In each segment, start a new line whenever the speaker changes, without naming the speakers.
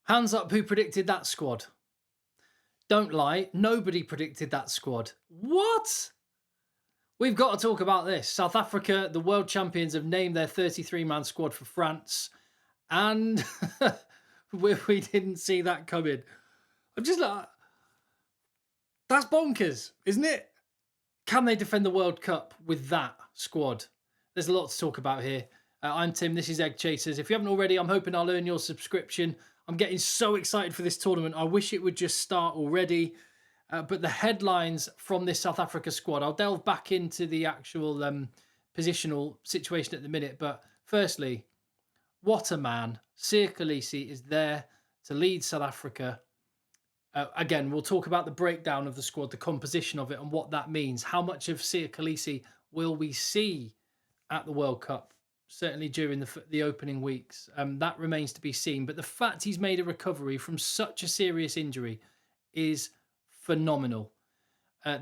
Hands up who predicted that squad. Don't lie, nobody predicted that squad. What? We've got to talk about this. South Africa, the world champions, have named their 33-man squad for France, and we didn't see that coming. I'm just like, that's bonkers, isn't it? Can they defend the World Cup with that squad? There's a lot to talk about here. I'm Tim, this is Egg Chasers. If you haven't already, I'm hoping I'll earn your subscription. I'm getting so excited for this tournament. I wish it would just start already. But the headlines from this South Africa squad, I'll delve back into the actual positional situation at the minute. But firstly, what a man. Siya Kolisi is there to lead South Africa. Again, we'll talk about the breakdown of the squad, the composition of it, and what that means. How much of Siya Kolisi will we see at the World Cup? Certainly during the opening weeks. That remains to be seen. But the fact he's made a recovery from such a serious injury is phenomenal.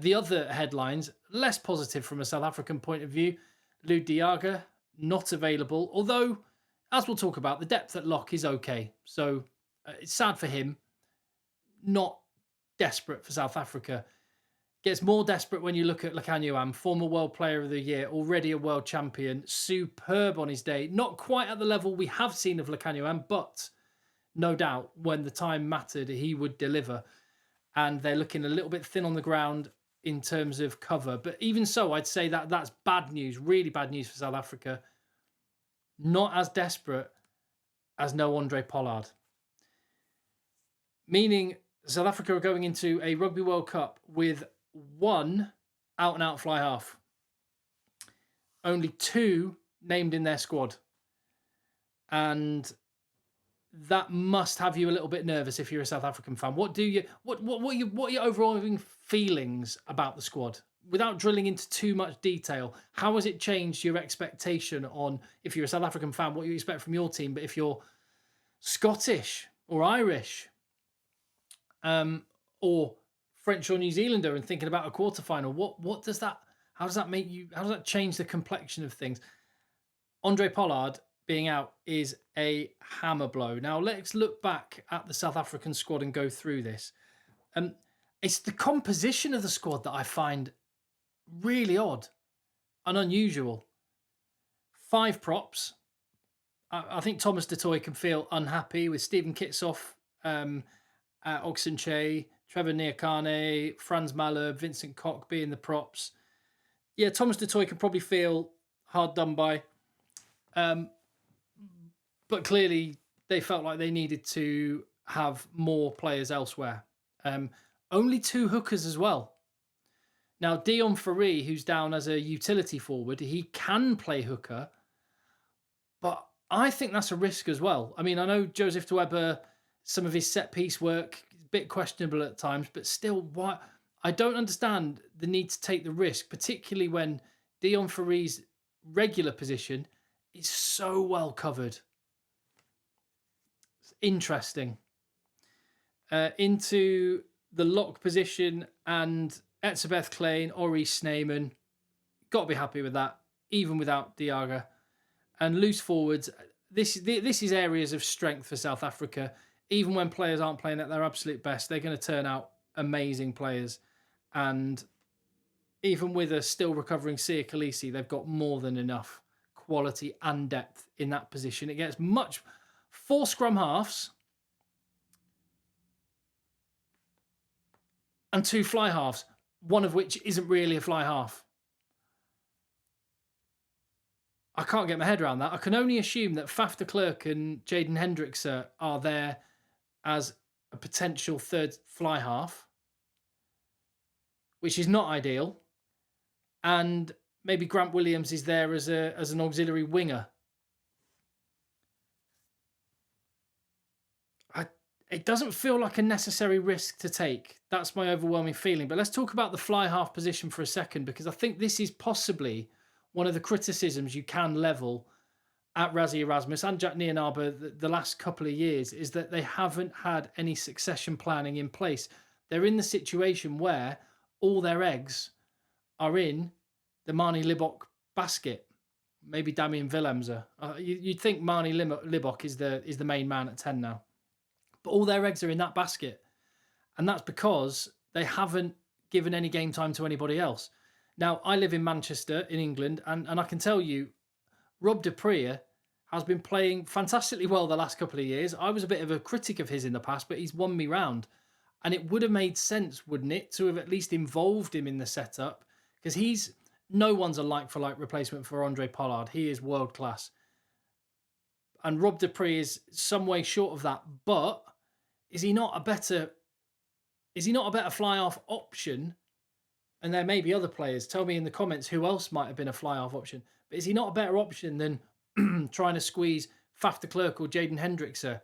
The other headlines, less positive from a South African point of view. Lou Diaga, not available. Although, as we'll talk about, the depth at lock is okay. So it's sad for him. Not desperate for South Africa. Gets more desperate when you look at Lekanyuam, former World Player of the Year, already a world champion, superb on his day. Not quite at the level we have seen of Lekanyuam, but no doubt when the time mattered, he would deliver. And they're looking a little bit thin on the ground in terms of cover. But even so, I'd say that that's bad news, really bad news for South Africa. Not as desperate as no Andre Pollard. Meaning South Africa are going into a Rugby World Cup with one out-and-out fly half. Only two named in their squad. And that must have you a little bit nervous if you're a South African fan. What are your overall feelings about the squad? Without drilling into too much detail, how has it changed your expectation on, if you're a South African fan, what you expect from your team? But if you're Scottish or Irish, or French or New Zealander and thinking about a quarterfinal, what does that, how does that make you, how does that change the complexion of things? Andre Pollard being out is a hammer blow. Now let's look back at the South African squad and go through this. It's the composition of the squad that I find really odd and unusual. 5 props. I think Thomas du Toit can feel unhappy with Stephen Kitsoff, Oxenche, Trevor Nyakane, Franz Malherbe, Vincent Koch being the props. Yeah, Thomas du Toit can probably feel hard done by. But clearly they felt like they needed to have more players elsewhere. Only 2 hookers as well. Now, Dion Fourie, who's down as a utility forward, he can play hooker, but I think that's a risk as well. I mean, I know Joseph Dweba, some of his set-piece work is a bit questionable at times, but still, why? I don't understand the need to take the risk, particularly when Dion Fourie's regular position is so well covered. It's interesting. Into the lock position, and Etzebeth Klein, Ori Snyman, got to be happy with that, even without Diaga. And loose forwards, this is areas of strength for South Africa. Even when players aren't playing at their absolute best, they're going to turn out amazing players. And even with a still recovering Siya Kolisi, they've got more than enough quality and depth in that position. It gets 4 scrum halves and 2 fly halves, one of which isn't really a fly half. I can't get my head around that. I can only assume that Faf de Klerk and Jaden Hendricks are there as a potential third fly half, which is not ideal. And maybe Grant Williams is there as an auxiliary winger. It doesn't feel like a necessary risk to take. That's my overwhelming feeling. But let's talk about the fly half position for a second, because I think this is possibly one of the criticisms you can level at Rassie Erasmus and Jack Nienaber the last couple of years, is that they haven't had any succession planning in place. They're in the situation where all their eggs are in the Marnie Libbok basket. Maybe Damien Willemse. You'd think Marnie Libbok is the main man at 10 now. But all their eggs are in that basket. And that's because they haven't given any game time to anybody else. Now, I live in Manchester, in England, and I can tell you, Rob de Preer has been playing fantastically well the last couple of years. I was a bit of a critic of his in the past, but he's won me round. And it would have made sense, wouldn't it, to have at least involved him in the setup? Because no one's a like-for-like replacement for Andre Pollard. He is world-class. And Rob de Preer is some way short of that. But is he not a better fly-off option? And there may be other players. Tell me in the comments who else might have been a fly-off option. But is he not a better option than trying to squeeze Faf de Klerk or Jaden Hendrickse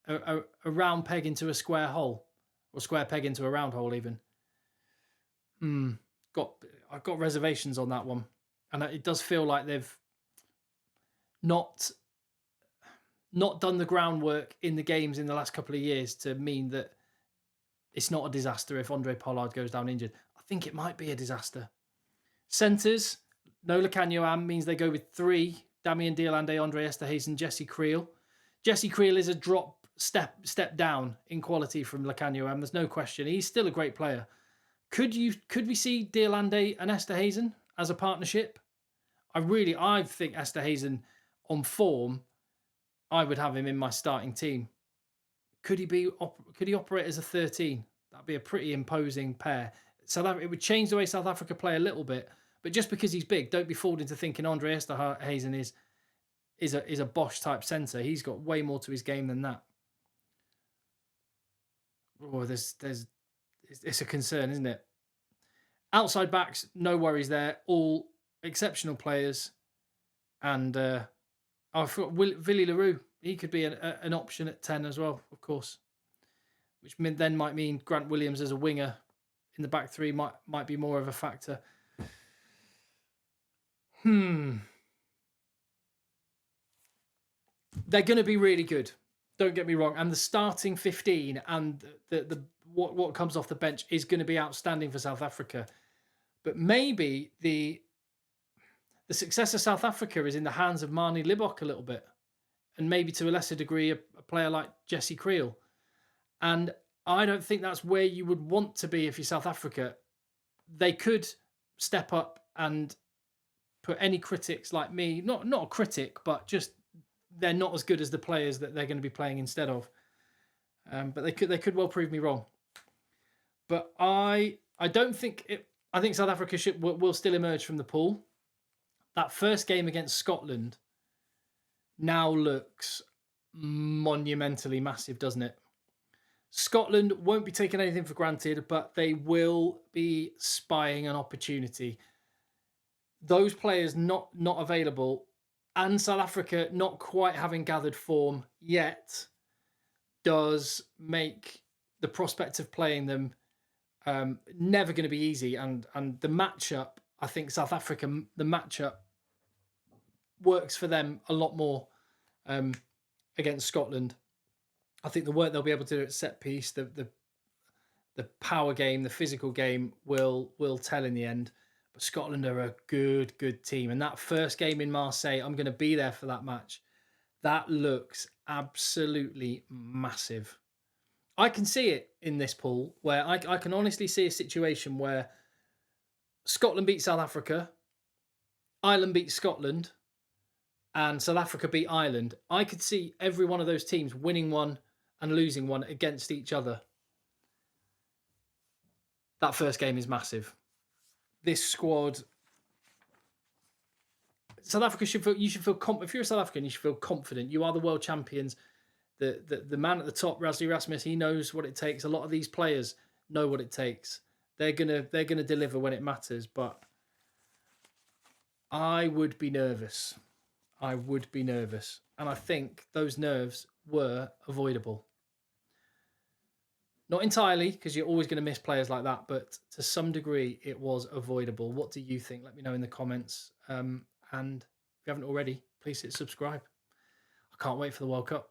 a round peg into a square hole? Or square peg into a round hole even? I've got reservations on that one. And it does feel like they've not done the groundwork in the games in the last couple of years to mean that it's not a disaster if Andre Pollard goes down injured. I think it might be a disaster. Centres, no Lekanyoam means they go with 3. Damien Diolande, Andre Esterhuizen, Jesse Creel. Jesse Creel is a step down in quality from Lekanyoam. There's no question. He's still a great player. Could we see Diolande and Esterhuizen as a partnership? I think Esterhuizen on form, I would have him in my starting team. Could he operate as a 13? That'd be a pretty imposing pair. It would change the way South Africa play a little bit, but just because he's big, don't be fooled into thinking Andre Esterhuizen is a Bosch type centre. He's got way more to his game than that. Oh, it's a concern, isn't it? Outside backs, no worries there. All exceptional players, and I thought Willie Leroux. He could be an option at 10 as well, of course, which then might mean Grant Williams as a winger in the back three might be more of a factor. They're going to be really good. Don't get me wrong. And the starting 15 and the what comes off the bench is going to be outstanding for South Africa. But maybe the success of South Africa is in the hands of Manie Libbok a little bit. And maybe to a lesser degree, a player like Jesse Creel. And I don't think that's where you would want to be if you're South Africa. They could step up and put any critics like me, not a critic, but just they're not as good as the players that they're going to be playing instead of. But they could well prove me wrong. But I don't think it. I think South Africa will still emerge from the pool. That first game against Scotland now looks monumentally massive, doesn't it? Scotland won't be taking anything for granted, but they will be spying an opportunity. Those players not available, and South Africa not quite having gathered form yet, does make the prospect of playing them never going to be easy. And the matchup, I think South Africa, the matchup works for them a lot more against Scotland. I think the work they'll be able to do at set piece, the power game, the physical game will tell in the end. But Scotland are a good team. And that first game in Marseille, I'm going to be there for that match. That looks absolutely massive. I can see it in this pool where I can honestly see a situation where Scotland beat South Africa, Ireland beat Scotland, and South Africa beat Ireland. I could see every one of those teams winning one and losing one against each other. That first game is massive. This squad, South Africa should feel confident. If you're a South African, you should feel confident. You are the world champions. The man at the top, Rasli Rasmus, he knows what it takes. A lot of these players know what it takes. They're gonna deliver when it matters. But I would be nervous. And I think those nerves were avoidable. Not entirely, because you're always going to miss players like that, but to some degree, it was avoidable. What do you think? Let me know in the comments. And if you haven't already, please hit subscribe. I can't wait for the World Cup.